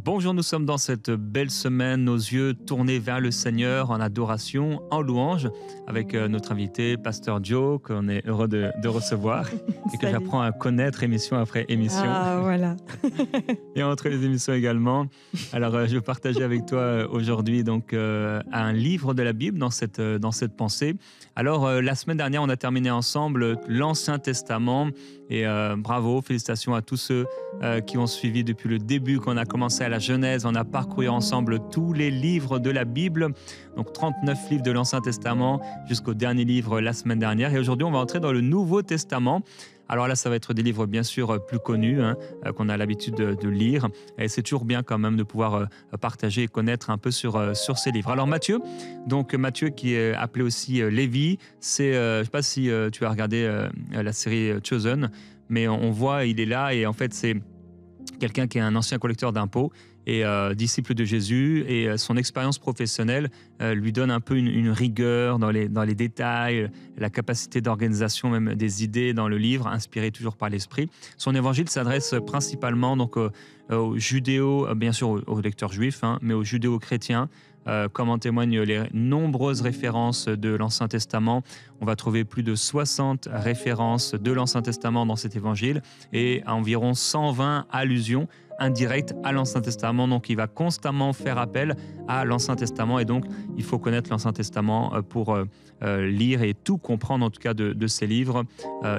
Bonjour, nous sommes dans cette belle semaine, nos yeux tournés vers le Seigneur en adoration, en louange, avec notre invité, Pasteur Joe, qu'on est heureux de recevoir et que Salut. j'apprends à connaître émission après émission Ah, voilà. et entre les émissions également. Alors, je vais partager avec toi aujourd'hui donc un livre de la Bible dans cette pensée. Alors, la semaine dernière, on a terminé ensemble l'Ancien Testament et bravo, félicitations à tous ceux qui ont suivi depuis le début, qu'on a commencé à la Genèse. On a parcouru ensemble tous les livres de la Bible, donc 39 livres de l'Ancien Testament jusqu'au dernier livre la semaine dernière. Et aujourd'hui, on va entrer dans le Nouveau Testament. Alors là, ça va être des livres bien sûr plus connus, qu'on a l'habitude de lire. Et c'est toujours bien quand même de pouvoir partager et connaître un peu sur ces livres. Alors Matthieu, qui est appelé aussi Lévi, c'est, je ne sais pas si tu as regardé la série Chosen, mais on voit, il est là et en fait c'est quelqu'un qui est un ancien collecteur d'impôts et disciple de Jésus, et son expérience professionnelle lui donne un peu une rigueur dans les détails, la capacité d'organisation même des idées dans le livre, inspiré toujours par l'Esprit. Son évangile s'adresse principalement donc aux judéo, bien sûr aux lecteurs juifs, mais aux judéo-chrétiens, comme en témoignent les nombreuses références de l'Ancien Testament. On va trouver plus de 60 références de l'Ancien Testament dans cet évangile et environ 120 allusions indirectes à l'Ancien Testament. Donc il va constamment faire appel à l'Ancien Testament, et donc il faut connaître l'Ancien Testament pour lire et tout comprendre en tout cas de ces livres.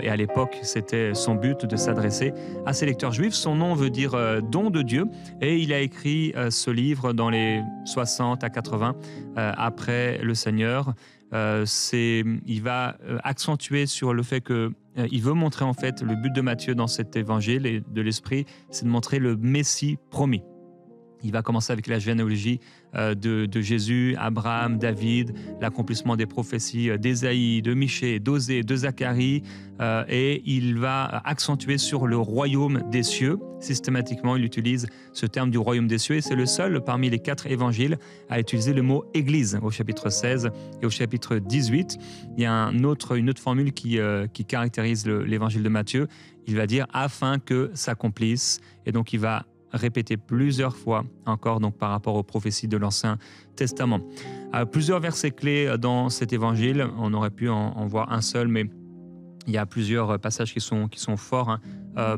Et à l'époque, c'était son but de s'adresser à ses lecteurs juifs. Son nom veut dire don de Dieu, et il a écrit ce livre dans les 60 à 80 après le Seigneur. Il va accentuer sur le fait que il veut montrer en fait le but de Matthieu dans cet évangile et de l'Esprit, c'est de montrer le Messie promis. Il va commencer avec la généalogie de Jésus, Abraham, David, l'accomplissement des prophéties d'Ésaïe, de Michée, d'Osée, de Zacharie, et il va accentuer sur le royaume des cieux. Systématiquement, il utilise ce terme du royaume des cieux, et c'est le seul parmi les 4 évangiles à utiliser le mot église au chapitre 16 et au chapitre 18. Il y a une autre formule qui caractérise l'évangile de Matthieu. Il va dire « afin que s'accomplisse », et donc il va répété plusieurs fois encore donc par rapport aux prophéties de l'Ancien Testament. Plusieurs versets clés dans cet évangile, on aurait pu en voir un seul, mais il y a plusieurs passages qui sont forts.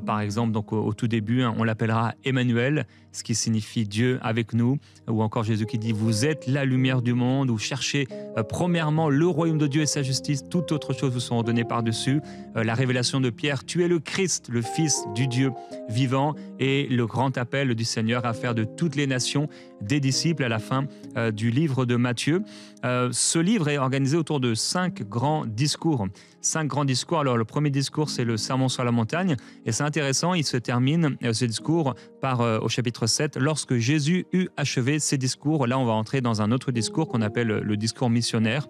Par exemple, donc au tout début, on l'appellera Emmanuel, ce qui signifie Dieu avec nous, ou encore Jésus qui dit « Vous êtes la lumière du monde », ou « Cherchez premièrement le royaume de Dieu et sa justice, toutes autres choses vous seront données par-dessus ». La révélation de Pierre « Tu es le Christ, le Fils du Dieu vivant », et le grand appel du Seigneur à faire de toutes les nations des disciples à la fin du livre de Matthieu. Ce livre est organisé autour de 5 grands discours. 5 grands discours. Alors le premier discours, c'est le Sermon sur la montagne, et c'est intéressant, il se termine ce discours par au chapitre 7, lorsque Jésus eut achevé ses discours. Là, on va entrer dans un autre discours qu'on appelle le discours missionnaire,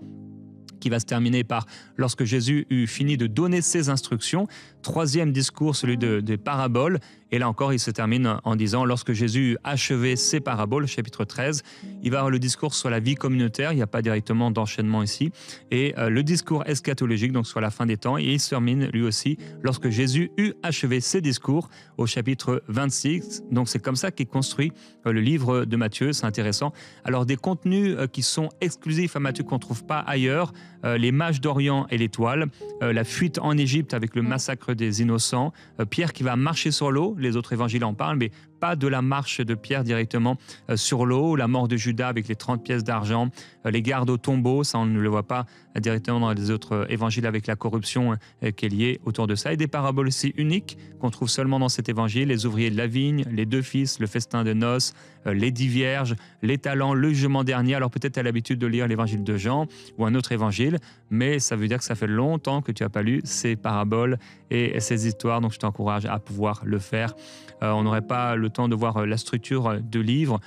qui va se terminer par lorsque Jésus eut fini de donner ses instructions. Troisième discours, celui des paraboles. Et là encore, il se termine en disant lorsque Jésus eut achevé ses paraboles, chapitre 13. Il va avoir le discours sur la vie communautaire, il n'y a pas directement d'enchaînement ici. Et le discours eschatologique, donc sur la fin des temps. Et il se termine lui aussi lorsque Jésus eut achevé ses discours au chapitre 26. Donc c'est comme ça qu'est construit le livre de Matthieu, c'est intéressant. Alors des contenus qui sont exclusifs à Matthieu qu'on ne trouve pas ailleurs, les mages d'Orient et l'étoile, la fuite en Égypte avec le massacre des innocents, Pierre qui va marcher sur l'eau, les autres évangiles en parlent, mais pas de la marche de Pierre directement sur l'eau, la mort de Judas avec les 30 pièces d'argent, les gardes au tombeau, ça on ne le voit pas directement dans les autres évangiles avec la corruption qui est liée autour de ça, et des paraboles aussi uniques qu'on trouve seulement dans cet évangile, les ouvriers de la vigne, les 2 fils, le festin de noces, les 10 vierges, les talents, le jugement dernier. Alors peut-être tu as l'habitude de lire l'évangile de Jean ou un autre évangile, mais ça veut dire que ça fait longtemps que tu n'as pas lu ces paraboles et ces histoires, donc je t'encourage à pouvoir le faire. On n'aurait pas le temps de voir la structure de livre,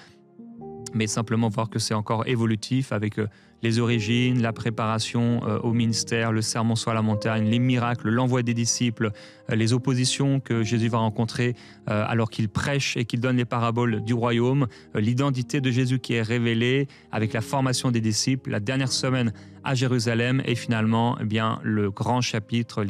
mais simplement voir que c'est encore évolutif avec les origines, la préparation au ministère, le sermon sur la montagne, les miracles, l'envoi des disciples, les oppositions que Jésus va rencontrer alors qu'il prêche et qu'il donne les paraboles du royaume, l'identité de Jésus qui est révélée avec la formation des disciples, la dernière semaine à Jérusalem et finalement eh bien, les grands chapitres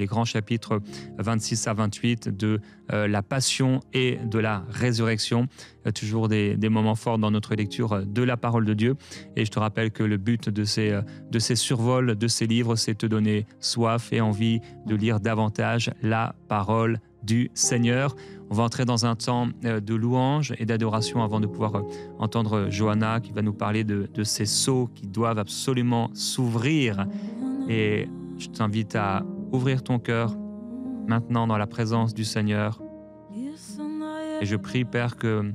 26 à 28 de la passion et de la résurrection. Toujours des moments forts dans notre lecture de la parole de Dieu. Et je te rappelle que le but de ces survols, de ces livres, c'est te donner soif et envie de lire davantage la parole du Seigneur. On va entrer dans un temps de louange et d'adoration avant de pouvoir entendre Johanna qui va nous parler de ces sceaux qui doivent absolument s'ouvrir. Et je t'invite à ouvrir ton cœur maintenant dans la présence du Seigneur. Et je prie, Père, que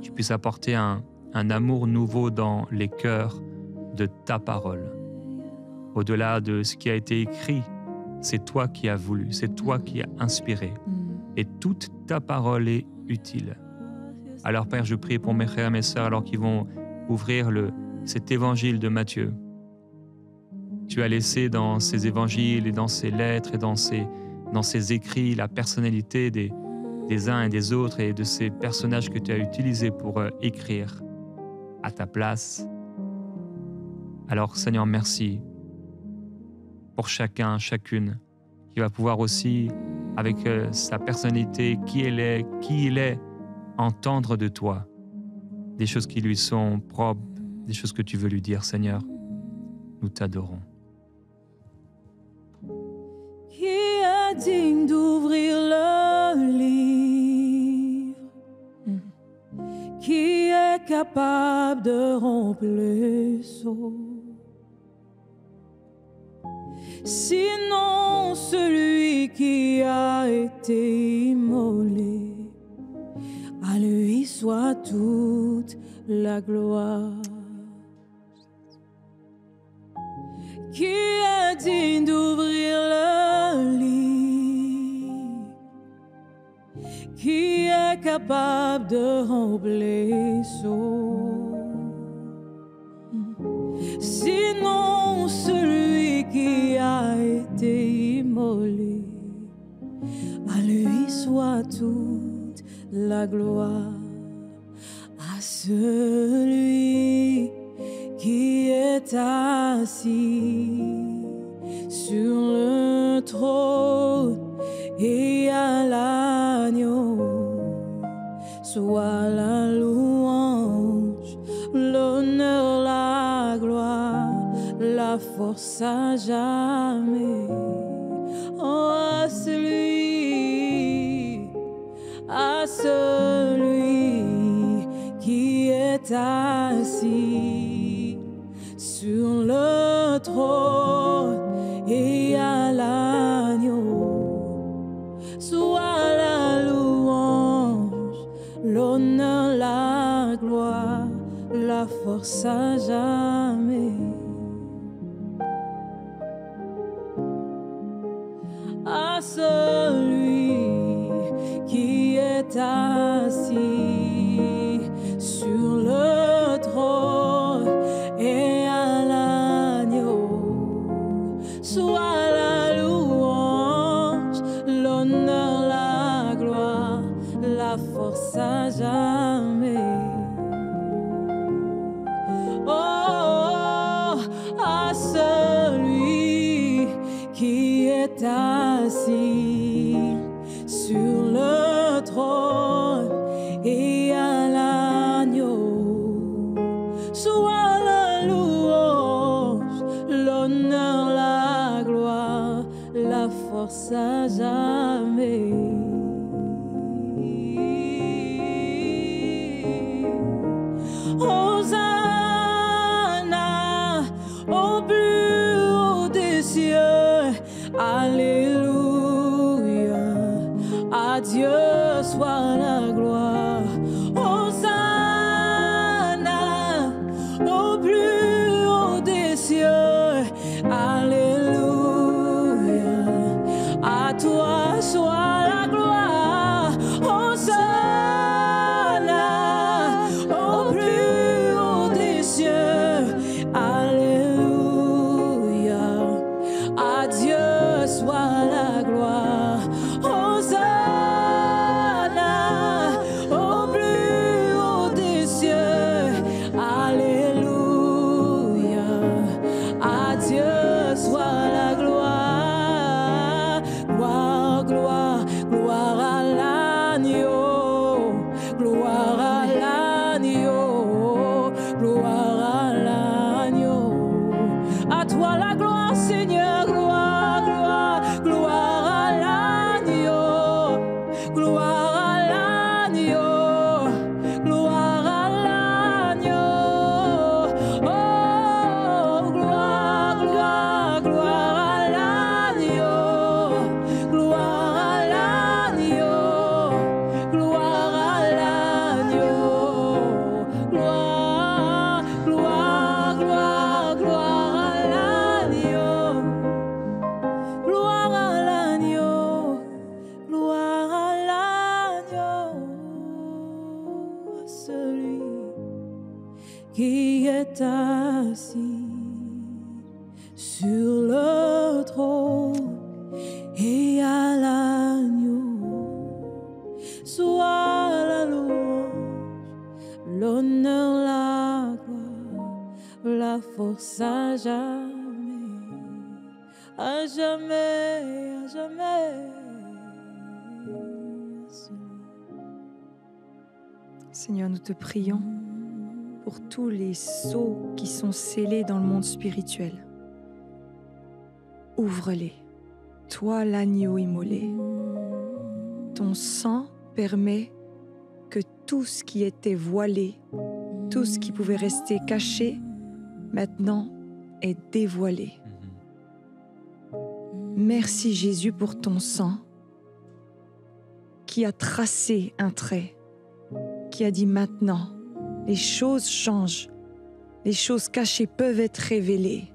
tu puisses apporter un amour nouveau dans les cœurs de ta parole. Au-delà de ce qui a été écrit, c'est toi qui as voulu, c'est toi qui as inspiré. Et toute ta parole est utile. Alors, Père, je prie pour mes frères et mes sœurs alors qu'ils vont ouvrir cet évangile de Matthieu. Tu as laissé dans ces évangiles et dans ces lettres et dans ces écrits la personnalité des uns et des autres et de ces personnages que tu as utilisés pour écrire à ta place. Alors, Seigneur, merci pour chacun, chacune, qui va pouvoir aussi, avec sa personnalité, qui il est, entendre de toi des choses qui lui sont propres, des choses que tu veux lui dire, Seigneur. Nous t'adorons. Qui est digne d'ouvrir le livre? Qui est capable de rompre le sceau? Sinon celui qui a été immolé, à lui soit toute la gloire. Qui est digne d'ouvrir le livre? Qui est capable de rompre les sceaux? Sinon celui qui a été immolé, à lui soit toute la gloire. À celui qui est assis sur le trône et à l'agneau, soit la louange, l'honneur, la gloire, la force à jamais. Oh, à celui qui est assis sur le trône et à l'agneau, soit la louange, l'honneur, la gloire, la force à jamais. À celui qui est assis sur le trône et à l'agneau, soit la louange, l'honneur, la gloire, la force à jamais. Oh, à celui qui est assis sur le trône et à l'agneau, soit la louange, l'honneur, la gloire, la force à jamais. Hosanna au plus haut des cieux, alléluia, à Dieu soit la gloire. Hosanna au plus haut des cieux, alléluia, à toi soit la gloire. Hosanna au plus haut des cieux, alléluia, à Dieu soit la gloire. Hosanna au plus haut des cieux, alléluia, à cieux soit la gloire. Gloire, gloire, gloire à l'agneau. Gloire à l'agneau. Gloire à l'agneau. À toi la gloire, Seigneur. Gloire, gloire, gloire à l'agneau. Gloire à l'agneau. Gloire à l'agneau. Oh, gloire, gloire, gloire à l'agneau. Gloire à l'agneau. Gloire à l'agneau. Gloire, gloire, gloire, gloire à l'agneau. Gloire à l'agneau. Gloire à l'agneau. À celui qui est assis sur le trône et à l'agneau soit la louange, l'honneur, la gloire, la force à jamais, à jamais, à jamais. Seigneur, nous te prions pour tous les sceaux qui sont scellés dans le monde spirituel. Ouvre-les, toi l'agneau immolé. Ton sang permet que tout ce qui était voilé, tout ce qui pouvait rester caché, maintenant est dévoilé. Merci Jésus pour ton sang qui a tracé un trait, qui a dit maintenant, les choses changent, les choses cachées peuvent être révélées.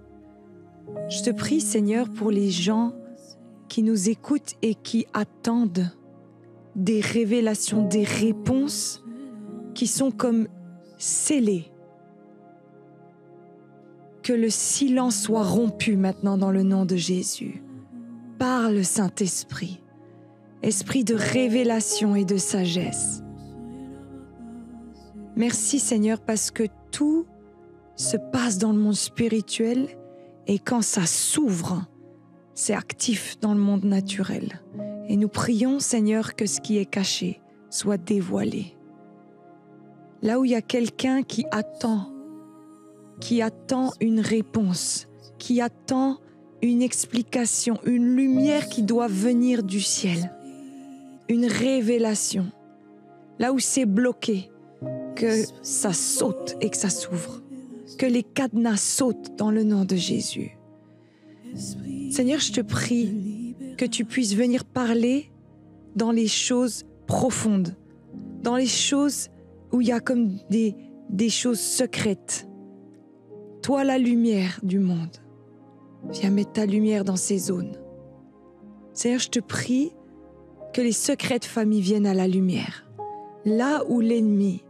Je te prie Seigneur pour les gens qui nous écoutent et qui attendent des révélations, des réponses qui sont comme scellées. Que le silence soit rompu maintenant dans le nom de Jésus. Parle Saint-Esprit, esprit de révélation et de sagesse. Merci Seigneur parce que tout se passe dans le monde spirituel et quand ça s'ouvre, c'est actif dans le monde naturel. Et nous prions Seigneur que ce qui est caché soit dévoilé. Là où il y a quelqu'un qui attend une réponse, qui attend une explication, une lumière qui doit venir du ciel, une révélation. Là où c'est bloqué, que ça saute et que ça s'ouvre, que les cadenas sautent dans le nom de Jésus. Seigneur, je te prie que tu puisses venir parler dans les choses profondes, dans les choses où il y a comme des choses secrètes. Toi, la lumière du monde, viens mettre ta lumière dans ces zones. Seigneur, je te prie que les secrets de famille viennent à la lumière. Là où l'ennemi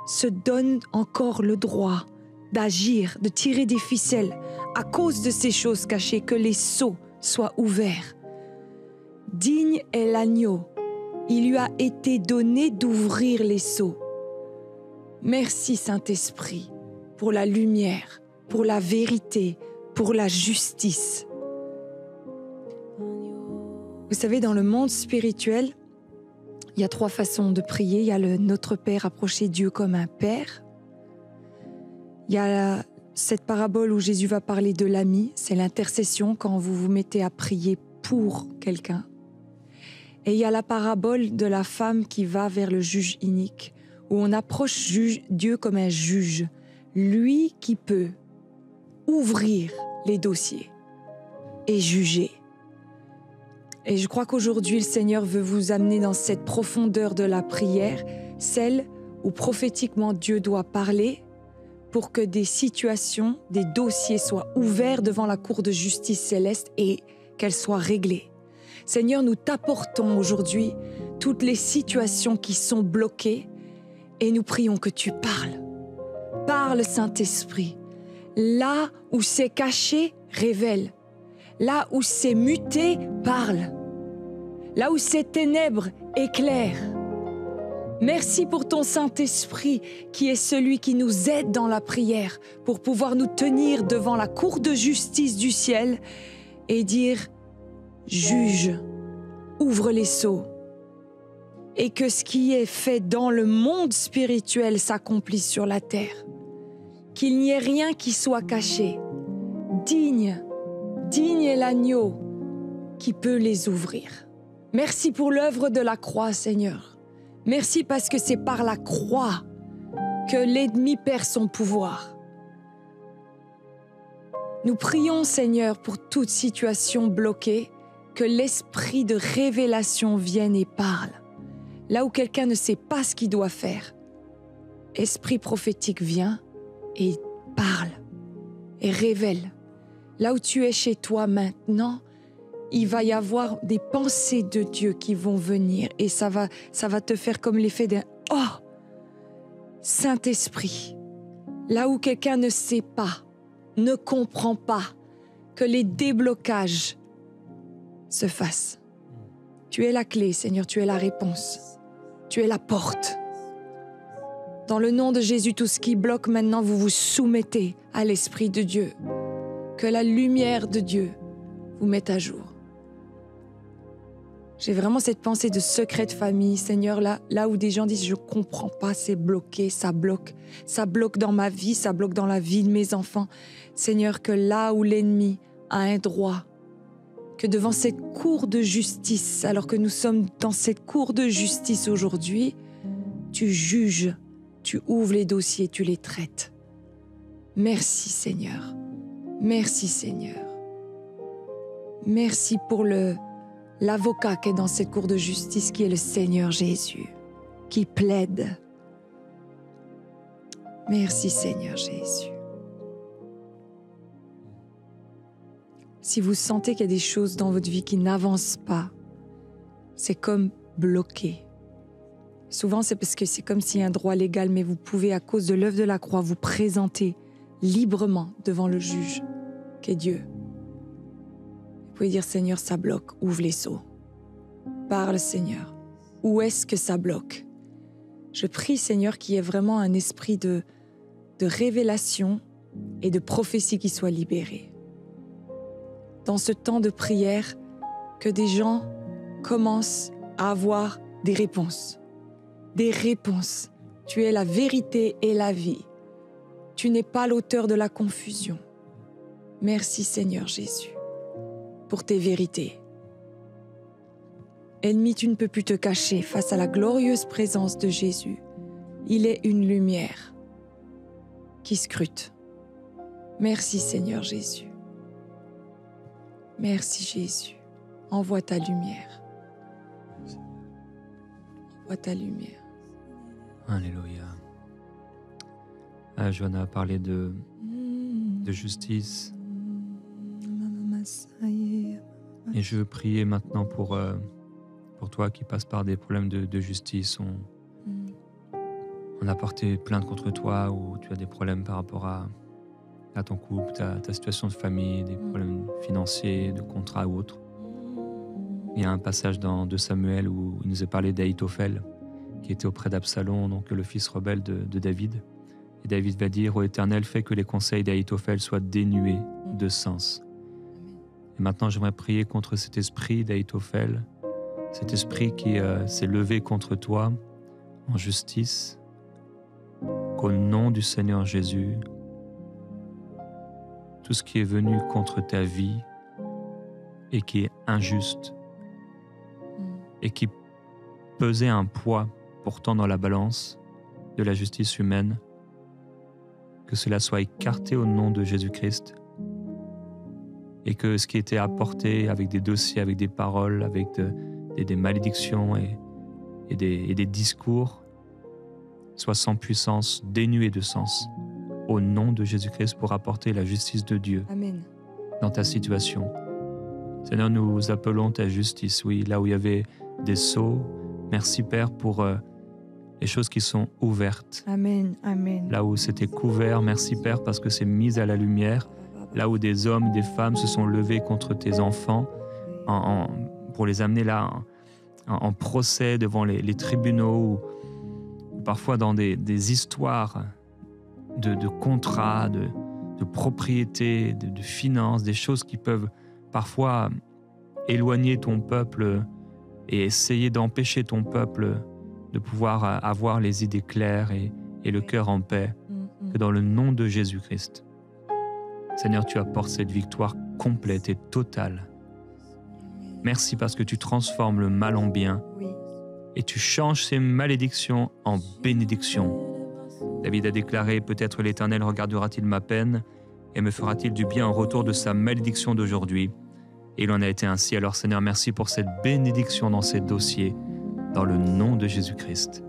se donne encore le droit d'agir, de tirer des ficelles à cause de ces choses cachées, que les sceaux soient ouverts. Digne est l'agneau, il lui a été donné d'ouvrir les sceaux. Merci Saint-Esprit pour la lumière, pour la vérité, pour la justice. Vous savez, dans le monde spirituel, il y a 3 façons de prier. Il y a le Notre Père, approcher Dieu comme un Père. Il y a cette parabole où Jésus va parler de l'ami, c'est l'intercession quand vous vous mettez à prier pour quelqu'un. Et il y a la parabole de la femme qui va vers le juge inique, où on approche Dieu comme un juge, lui qui peut ouvrir les dossiers et juger. Et je crois qu'aujourd'hui, le Seigneur veut vous amener dans cette profondeur de la prière, celle où prophétiquement Dieu doit parler pour que des situations, des dossiers soient ouverts devant la cour de justice céleste et qu'elles soient réglées. Seigneur, nous t'apportons aujourd'hui toutes les situations qui sont bloquées et nous prions que tu parles. Parle, Saint-Esprit. Là où c'est caché, révèle. Là où c'est muté, parle. Là où c'est ténèbres, éclaire. Merci pour ton Saint-Esprit qui est celui qui nous aide dans la prière pour pouvoir nous tenir devant la cour de justice du ciel et dire « Juge, ouvre les sceaux » et que ce qui est fait dans le monde spirituel s'accomplisse sur la terre. Qu'il n'y ait rien qui soit caché. Digne est l'agneau qui peut les ouvrir. Merci pour l'œuvre de la croix, Seigneur. Merci parce que c'est par la croix que l'ennemi perd son pouvoir. Nous prions, Seigneur, pour toute situation bloquée, que l'esprit de révélation vienne et parle. Là où quelqu'un ne sait pas ce qu'il doit faire, esprit prophétique vient et parle et révèle. Là où tu es chez toi maintenant, il va y avoir des pensées de Dieu qui vont venir et ça va te faire comme l'effet d'un « Oh !» Saint-Esprit, là où quelqu'un ne sait pas, ne comprend pas, que les déblocages se fassent. Tu es la clé, Seigneur, tu es la réponse. Tu es la porte. Dans le nom de Jésus, tout ce qui bloque maintenant, vous vous soumettez à l'Esprit de Dieu. Que la lumière de Dieu vous mette à jour. J'ai vraiment cette pensée de secret de famille, Seigneur, là où des gens disent « je comprends pas, c'est bloqué, ça bloque dans ma vie, ça bloque dans la vie de mes enfants ». Seigneur, que là où l'ennemi a un droit, que devant cette cour de justice, alors que nous sommes dans cette cour de justice aujourd'hui, tu juges, tu ouvres les dossiers, tu les traites. Merci Seigneur, merci Seigneur. Merci pour l'avocat qui est dans cette cour de justice, qui est le Seigneur Jésus, qui plaide. Merci Seigneur Jésus. Si vous sentez qu'il y a des choses dans votre vie qui n'avancent pas, c'est comme bloqué. Souvent, c'est parce que c'est comme s'il y a un droit légal, mais vous pouvez, à cause de l'œuvre de la croix, vous présenter librement devant le juge, qui est Dieu. Vous pouvez dire, Seigneur, ça bloque, ouvre les sceaux. Parle, Seigneur. Où est-ce que ça bloque? Je prie, Seigneur, qu'il y ait vraiment un esprit de révélation et de prophétie qui soit libéré. Dans ce temps de prière, que des gens commencent à avoir des réponses. Des réponses. Tu es la vérité et la vie. Tu n'es pas l'auteur de la confusion. Merci Seigneur Jésus pour tes vérités. Ennemi, tu ne peux plus te cacher face à la glorieuse présence de Jésus. Il est une lumière qui scrute. Merci Seigneur Jésus. Merci Jésus. Envoie ta lumière. Envoie ta lumière. Alléluia. Johanna a parlé de justice. Et je veux prier maintenant pour toi qui passes par des problèmes de justice. On a porté plainte contre toi ou tu as des problèmes par rapport à ton couple, ta situation de famille, des problèmes financiers, de contrat ou autres. Il y a un passage dans 2 Samuel où il nous est parlé d'Ahitophel, qui était auprès d'Absalom, donc le fils rebelle de David. Et David va dire « Ô Éternel, fais que les conseils d'Ahitophel soient dénués de sens. » Et maintenant, j'aimerais prier contre cet esprit d'Ahitophel, cet esprit qui s'est levé contre toi en justice, qu'au nom du Seigneur Jésus, tout ce qui est venu contre ta vie et qui est injuste et qui pesait un poids pourtant dans la balance de la justice humaine, que cela soit écarté au nom de Jésus-Christ et que ce qui était apporté avec des dossiers, avec des paroles, avec des malédictions et des discours soit sans puissance, dénué de sens, au nom de Jésus-Christ pour apporter la justice de Dieu. Amen. Dans ta situation. Seigneur, nous appelons ta justice, oui, là où il y avait des sceaux. Merci Père pour les choses qui sont ouvertes. Amen, amen. Là où c'était couvert, merci Père parce que c'est mis à la lumière. Là où des hommes, des femmes se sont levés contre tes enfants pour les amener là en procès devant les tribunaux parfois dans des histoires de contrats, de propriétés, de finances, des choses qui peuvent parfois éloigner ton peuple et essayer d'empêcher ton peuple de pouvoir avoir les idées claires et le cœur en paix, que dans le nom de Jésus-Christ, Seigneur, tu apportes cette victoire complète et totale. Merci parce que tu transformes le mal en bien et tu changes ces malédictions en bénédictions. David a déclaré, peut-être l'Éternel regardera-t-il ma peine et me fera-t-il du bien en retour de sa malédiction d'aujourd'hui. Et il en a été ainsi. Alors Seigneur, merci pour cette bénédiction dans ces dossiers, dans le nom de Jésus-Christ.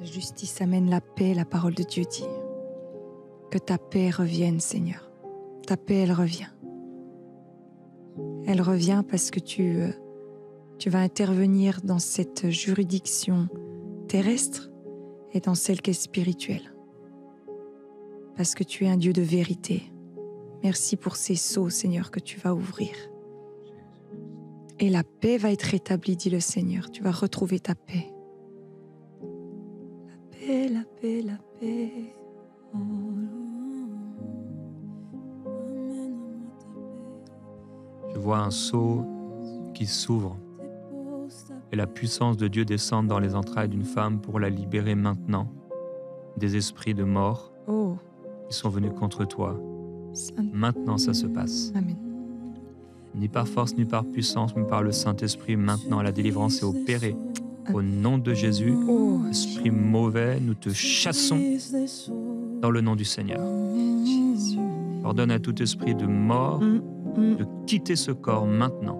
La justice amène la paix, la parole de Dieu dit. Que ta paix revienne, Seigneur. Ta paix, elle revient. Elle revient parce que tu vas intervenir dans cette juridiction terrestre et dans celle qui est spirituelle. Parce que tu es un Dieu de vérité. Merci pour ces sceaux, Seigneur, que tu vas ouvrir. Et la paix va être rétablie, dit le Seigneur. Tu vas retrouver ta paix. La paix, la paix, la paix. Oh. Je vois un sceau qui s'ouvre et la puissance de Dieu descend dans les entrailles d'une femme pour la libérer maintenant des esprits de mort qui sont venus contre toi. Maintenant, ça se passe. Amen. Ni par force, ni par puissance, mais par le Saint-Esprit, maintenant la délivrance est opérée. Au nom de Jésus, esprit mauvais, nous te chassons dans le nom du Seigneur. Ordonne à tout esprit de mort de quitter ce corps maintenant,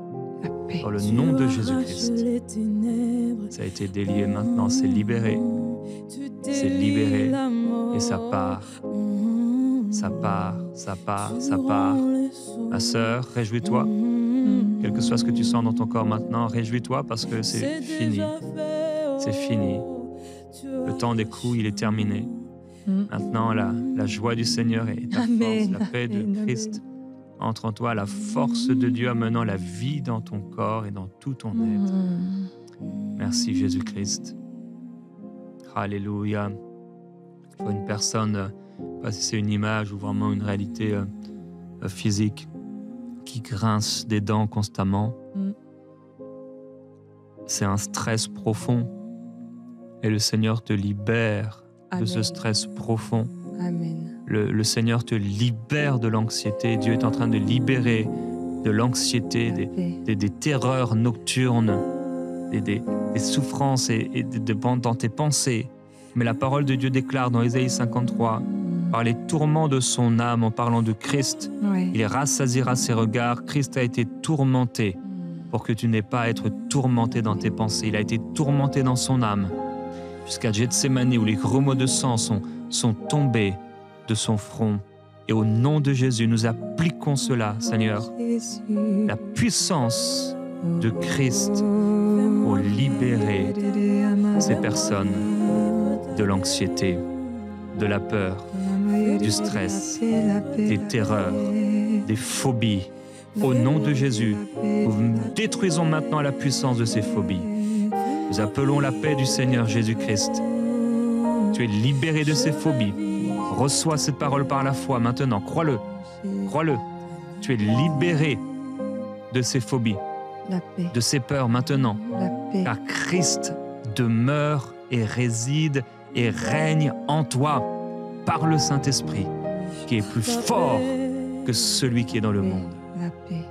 dans le nom de Jésus-Christ. Ça a été délié maintenant, c'est libéré. C'est libéré et ça part. Ça part, ça part, ça part. Ma sœur, réjouis-toi. Quel que soit ce que tu sens dans ton corps maintenant, réjouis-toi parce que c'est fini. C'est fini. Le temps des coups, il est terminé. Maintenant, la joie du Seigneur et ta force, la paix de Christ entre en toi, la force de Dieu amenant la vie dans ton corps et dans tout ton être. Merci Jésus-Christ. Alléluia. Je vois une personne, pas si c'est une image ou vraiment une réalité physique, qui grince des dents constamment. C'est un stress profond. Et le Seigneur te libère de ce stress profond. Amen. Le Seigneur te libère de l'anxiété. Dieu est en train de libérer de l'anxiété, des terreurs nocturnes, des souffrances dans tes pensées. Mais la parole de Dieu déclare dans Ésaïe 53, par les tourments de son âme, en parlant de Christ, il rassasiera ses regards. Christ a été tourmenté pour que tu n'aies pas à être tourmenté dans tes pensées. Il a été tourmenté dans son âme, jusqu'à Gethsémani, où les grumeaux de sang sont tombés de son front. Et au nom de Jésus, nous appliquons cela, Seigneur, la puissance de Christ pour libérer ces personnes de l'anxiété, de la peur, du stress, des terreurs, des phobies. Au nom de Jésus, nous détruisons maintenant la puissance de ces phobies. Nous appelons la paix du Seigneur Jésus-Christ. Tu es libéré de ces phobies. Reçois cette parole par la foi maintenant. Crois-le. Crois-le. Tu es libéré de ces phobies, de ces peurs maintenant. Car Christ demeure et réside et règne en toi par le Saint-Esprit, qui est plus fort que celui qui est dans le monde. La paix.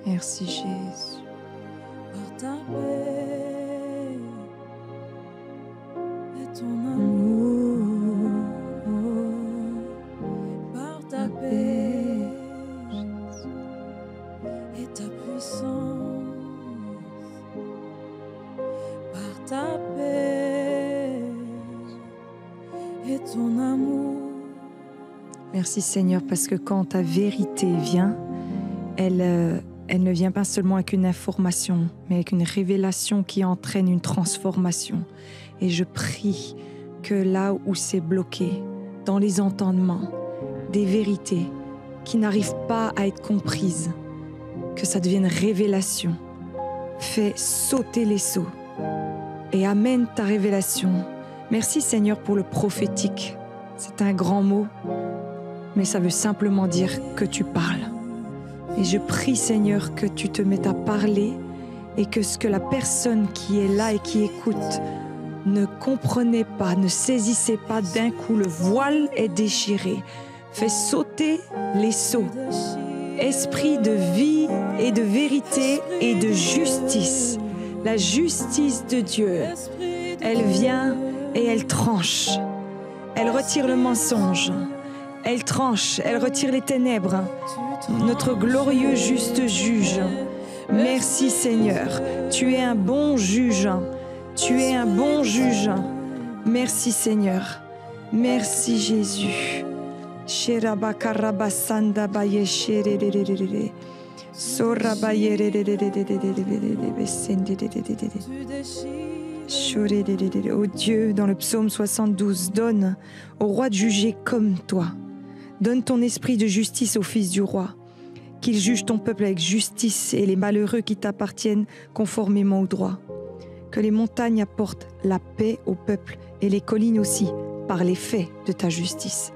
Merci Jésus. Par ta paix et ton amour, par ta paix et ta puissance, par ta paix et ton amour. Merci Seigneur, parce que quand ta vérité vient, elle ne vient pas seulement avec une information, mais avec une révélation qui entraîne une transformation. Et je prie que là où c'est bloqué, dans les entendements, des vérités qui n'arrivent pas à être comprises, que ça devienne révélation. Fais sauter les seaux et amène ta révélation. Merci Seigneur pour le prophétique. C'est un grand mot, mais ça veut simplement dire que tu parles. Et je prie Seigneur que tu te mettes à parler et que ce que la personne qui est là et qui écoute ne comprenait pas, ne saisissait pas d'un coup, le voile est déchiré. Fais sauter les seaux. Esprit de vie et de vérité et de justice. La justice de Dieu, elle vient et elle tranche. Elle retire le mensonge. Elle tranche, elle retire les ténèbres. Notre glorieux juste juge. Merci Seigneur, tu es un bon juge. Tu es un bon juge. Merci Seigneur. Merci Jésus. Ô Dieu, dans le psaume 72, donne au roi de juger comme toi. Donne ton esprit de justice au fils du roi, qu'il juge ton peuple avec justice et les malheureux qui t'appartiennent conformément au droit. Que les montagnes apportent la paix au peuple et les collines aussi, par les faits de ta justice.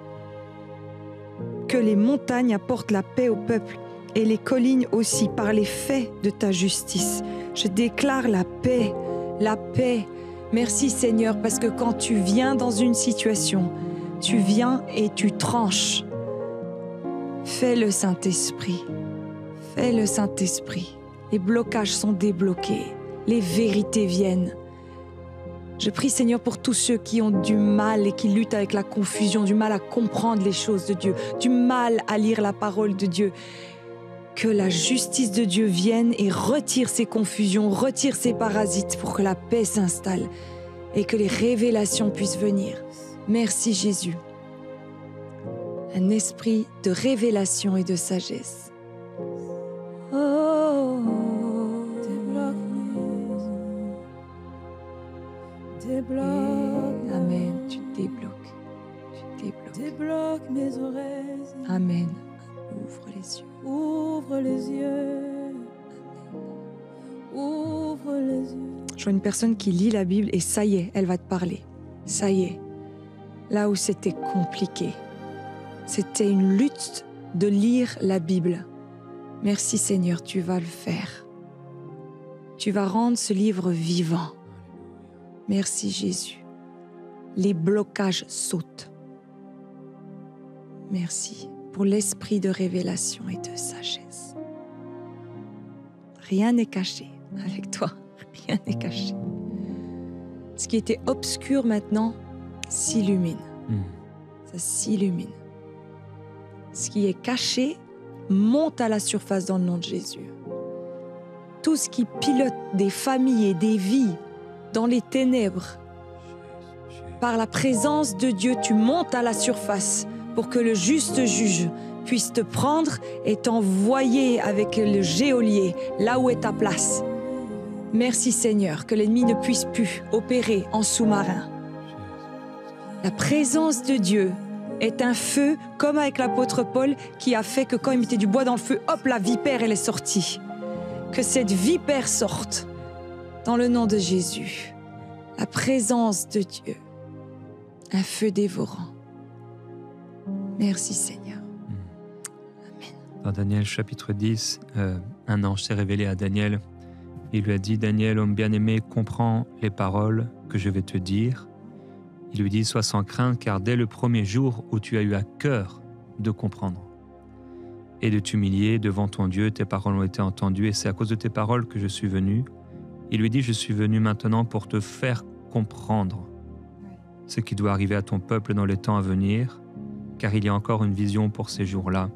Que les montagnes apportent la paix au peuple et les collines aussi, par les faits de ta justice. Je déclare la paix, la paix. Merci Seigneur, parce que quand tu viens dans une situation, tu viens et tu tranches. Fais le Saint-Esprit, fais le Saint-Esprit. Les blocages sont débloqués, les vérités viennent. Je prie Seigneur pour tous ceux qui ont du mal et qui luttent avec la confusion, du mal à comprendre les choses de Dieu, du mal à lire la parole de Dieu. Que la justice de Dieu vienne et retire ces confusions, retire ces parasites pour que la paix s'installe et que les révélations puissent venir. Merci Jésus. Un esprit de révélation et de sagesse. Oh, débloque. Amen, tu débloques. Tu débloques. Débloque mes oreilles. Amen. Ouvre les yeux. Ouvre les yeux. Ouvre les yeux. Je vois une personne qui lit la Bible et ça y est, elle va te parler. Ça y est. Là où c'était compliqué, c'était une lutte de lire la Bible. Merci Seigneur, tu vas le faire. Tu vas rendre ce livre vivant. Merci Jésus. Les blocages sautent. Merci pour l'esprit de révélation et de sagesse. Rien n'est caché avec toi. Rien n'est caché. Ce qui était obscur maintenant s'illumine. Ça s'illumine. Ce qui est caché monte à la surface dans le nom de Jésus. Tout ce qui pilote des familles et des vies dans les ténèbres, par la présence de Dieu, tu montes à la surface pour que le juste juge puisse te prendre et t'envoyer avec le geôlier là où est ta place. Merci Seigneur, que l'ennemi ne puisse plus opérer en sous-marin. La présence de Dieu est un feu, comme avec l'apôtre Paul, qui a fait que quand il mettait du bois dans le feu, hop, la vipère, elle est sortie. Que cette vipère sorte dans le nom de Jésus. La présence de Dieu, un feu dévorant. Merci Seigneur. Amen. Dans Daniel chapitre 10, un ange s'est révélé à Daniel. Il lui a dit, Daniel, homme bien-aimé, comprends les paroles que je vais te dire. Il lui dit, sois sans crainte, car dès le premier jour où tu as eu à cœur de comprendre et de t'humilier devant ton Dieu, tes paroles ont été entendues et c'est à cause de tes paroles que je suis venu. Il lui dit, je suis venu maintenant pour te faire comprendre ce qui doit arriver à ton peuple dans les temps à venir, car il y a encore une vision pour ces jours-là.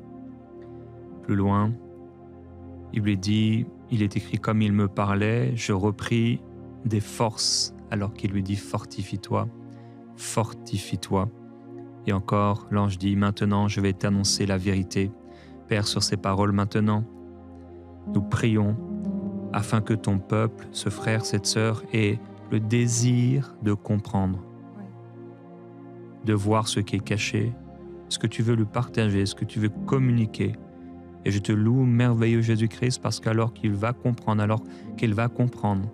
Plus loin, il lui dit, il est écrit comme il me parlait, je repris des forces alors qu'il lui dit fortifie-toi, fortifie-toi. Et encore, l'ange dit, maintenant je vais t'annoncer la vérité. Père, sur ces paroles maintenant, nous prions afin que ton peuple, ce frère, cette sœur, ait le désir de comprendre, de voir ce qui est caché, ce que tu veux lui partager, ce que tu veux communiquer, Et je te loue, merveilleux Jésus-Christ, parce qu'alors qu'il va comprendre, alors qu'il va comprendre,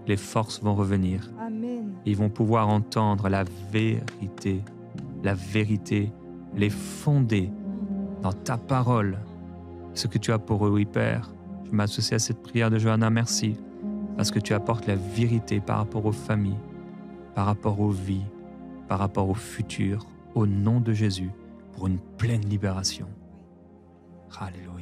les forces vont revenir. Amen. Ils vont pouvoir entendre la vérité, les fonder dans ta parole. Ce que tu as pour eux, oui Père. Je m'associe à cette prière de Johanna, merci, parce que tu apportes la vérité par rapport aux familles, par rapport aux vies, par rapport au futur, au nom de Jésus, pour une pleine libération. Alléluia.